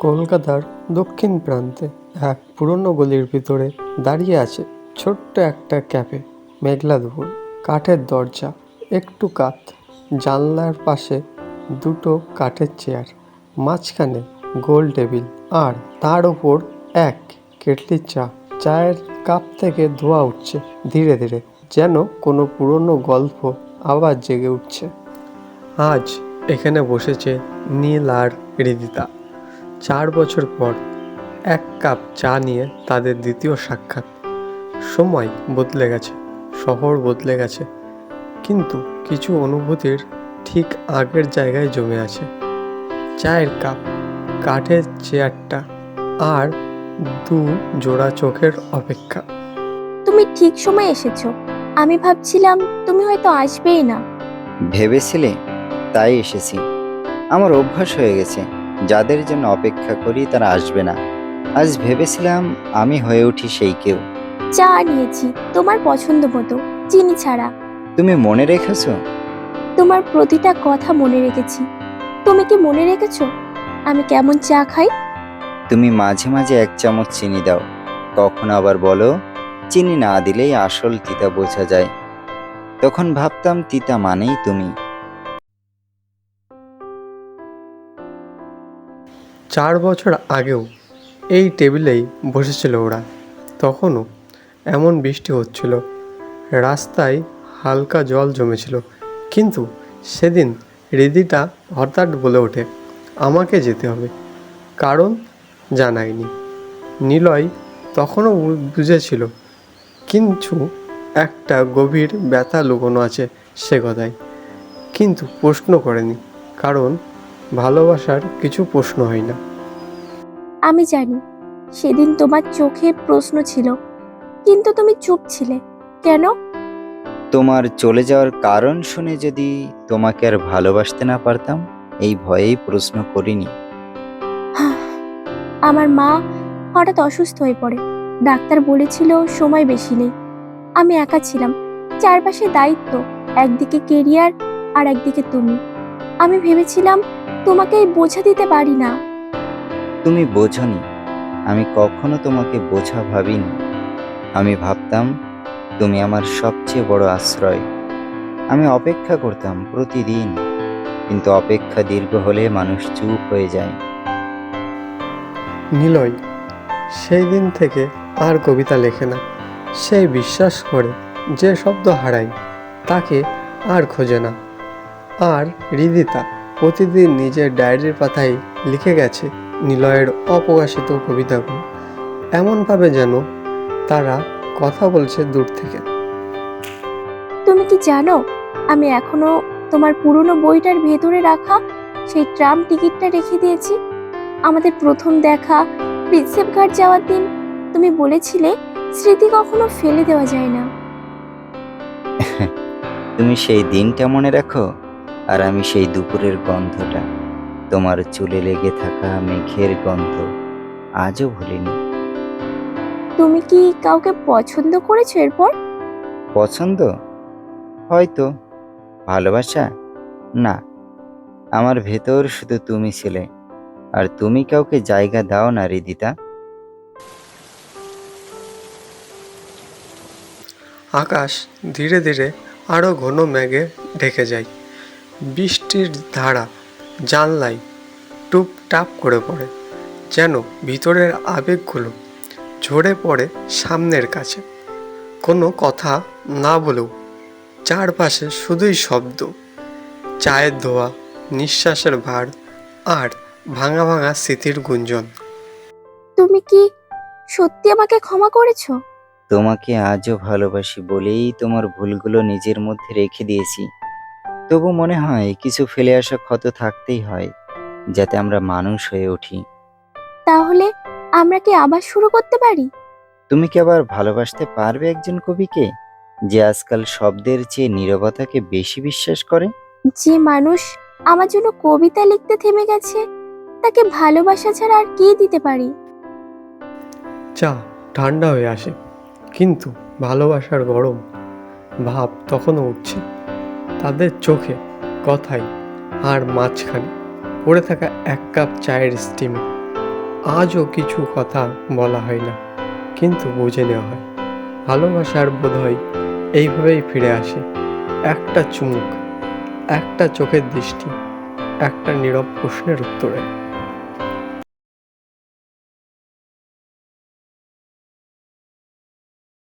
কলকাতার দক্ষিণ প্রান্তে এক পুরনো গলির ভিতরে দাঁড়িয়ে আছে ছোট্ট একটা ক্যাফে। মেঘলা দুপুর, কাঠের দরজা, একটু কাত, জানলার পাশে দুটো কাঠের চেয়ার, মাঝখানে গোল টেবিল, আর তার ওপর এক কেটলি চা। চায়ের কাপ থেকে ধোঁয়া উঠছে ধীরে ধীরে, যেন কোনো পুরনো গল্প আবার জেগে উঠছে। আজ এখানে বসেছে নীল আর হৃদিতা। 4 বছর পর এক কাপ চা নিয়ে তাদের দ্বিতীয় সাক্ষাৎ। সময় বদলে গেছে, শহর বদলে গেছে, কিন্তু কিছু অনুভূতির ঠিক আগের জায়গায় জমে আছে। চায়ের কাপ, কাঠের চেয়ারটা, আর দু জোড়া চোখের অপেক্ষা। তুমি ঠিক সময় এসেছো। আমি ভাবছিলাম তুমি হয়তো আসবেই না। ভেবেছিলে, তাই এসেছি। আমার অভ্যাস হয়ে গেছে, যাদের জন্য অপেক্ষা করি তারা আসবে না। আজ ভেবেছিলাম আমি হয়ে উঠি সেই কেউ। চা নিয়েছি তোমার পছন্দ মতো, চিনি ছাড়া। তুমি মনে রেখেছো? তোমার প্রতিটা কথা মনে রেখেছি। তুমি কি মনে রেখেছো আমি কেমন চা খাই? তুমি মাঝে মাঝে 1 চামচ চিনি দাও, কখন আবার বলো চিনি না দিলেই আসল তিতা বোঝা যায়। তখন ভাবতাম তিতা মানেই তুমি। 4 বছর আগেও এই টেবিলেই বসেছিল ওরা। তখনও এমন বৃষ্টি হচ্ছিল, রাস্তায় হালকা জল জমেছিল, কিন্তু সেদিন হৃদিটা হঠাৎ বলে ওঠে, আমাকে যেতে হবে। কারণ জানায়নি। নিলয় তখনও বুঝেছিল কিছু একটা গভীর ব্যথা লুকোনো আছে সে কথায়, কিন্তু প্রশ্ন করেনি, কারণ ভালোবাসার কিছু প্রশ্ন হয় না। আমি জানি সেদিন তোমার চোখে প্রশ্ন ছিল, কিন্তু তুমি চুপ ছিলে কেন? তোমার চলে যাওয়ার কারণ শুনে যদি তোমাকে আর ভালোবাসতে না পারতাম, এই ভয়েই প্রশ্ন করিনি। আমার মা হঠাৎ অসুস্থ হয়ে পড়ে। ডাক্তার বলেছিল সময় বেশি নেই। আমি একা ছিলাম, চারপাশে দায়িত্ব, একদিকে কেরিয়ার আর একদিকে তুমি। আমি ভেবেছিলাম তোমাকে এই বোঝা দিতে পারি না। তুমি বোঝনি, আমি কখনো তোমাকে বোঝা ভাবিনি। আমি ভাবতাম তুমি আমার সবচেয়ে বড় আশ্রয়। আমি অপেক্ষা করতাম প্রতিদিন, কিন্তু অপেক্ষা দীর্ঘ হলে মানুষ চুপ হয়ে যায়। নিলয় সেই দিন থেকে আর কবিতা লেখে না। সে বিশ্বাস করে যে শব্দ হারায় তাকে আর খোঁজে না। আর হৃদিতা প্রতিদিন নিজের ডায়েরির পাতায় লিখে গেছে নিলয়ের অপ্রকাশিত কবিতাগুলো, এমনভাবে যেন তারা কথা বলছে দূর থেকে। তুমি কি জানো আমি এখনো তোমার পুরনো বইটার ভেতরে রাখা সেই ট্রাম টিকিটটা রেখে দিয়েছি। আমাদের প্রথম দেখা, প্রিন্সেপ ঘাট যাওয়ার দিন তুমি বলেছিলে স্মৃতি কখনো ফেলে দেওয়া যায় না। তুমি সেই দিনটা মনে রাখো, আর আমি সেই দুপুরের গন্ধটা, তোমার চুলে লেগে থাকা মেঘের গন্ধ আজও ভুলিনি। তুমি কি কাউকে পছন্দ করেছো এরপর? পছন্দ? হয়তো। ভালোবাসা? না। আমার ভেতর শুধু তুমি ছিলে, আর তুমি কাউকে জায়গা দাও না হৃদিতা। আকাশ ধীরে ধীরে আরও ঘন মেঘে ঢেকে যায়। বৃষ্টির ধারা জানলায় টুপটাপ করে পড়ে, যেন ভিতরের আবেগগুলো ঝরে পড়ে সামনের কাছে। কোনো কথা না বলেও চারপাশে শুধুই শব্দ, চায়ের ধোয়া, নিঃশ্বাসের ভার, আর ভাঙা ভাঙা স্মৃতির গুঞ্জন। তুমি কি সত্যি আমাকে ক্ষমা করেছো? তোমাকে আজও ভালোবাসি বলেই তোমার ভুলগুলো নিজের মধ্যে রেখে দিয়েছি। তবু মনে হয় কিছু ফেলে আসা ক্ষত থাকতেই হয়, যাতে আমরা মানুষ হয়ে উঠি। তাহলে আমরা কি আবার শুরু করতে পারি? তুমি কি আবার ভালোবাসতে পারবে একজন কবিকে, যে আজকাল শব্দের চেয়ে নীরবতাকে বেশি বিশ্বাস করে? যে মানুষ আমার জন্য কবিতা লিখতে থেমে গেছে, তাকে ভালোবাসা ছাড়া আর কি দিতে পারি? চা ঠান্ডা হয়ে আসে, কিন্তু ভালোবাসার গরম ভাব তখনও উঠছে তাদের চোখে, কথায়, আর মাঝখানে পড়ে থাকা এক কাপ চায়ের স্টিমে। আজও কিছু কথা বলা হয় না, কিন্তু বুঝে নেওয়া হয়। ভালোবাসার বোধহয় এইভাবেই ফিরে আসে, একটা চুমুক, একটা চোখের দৃষ্টি, একটা নীরব প্রশ্নের উত্তরে।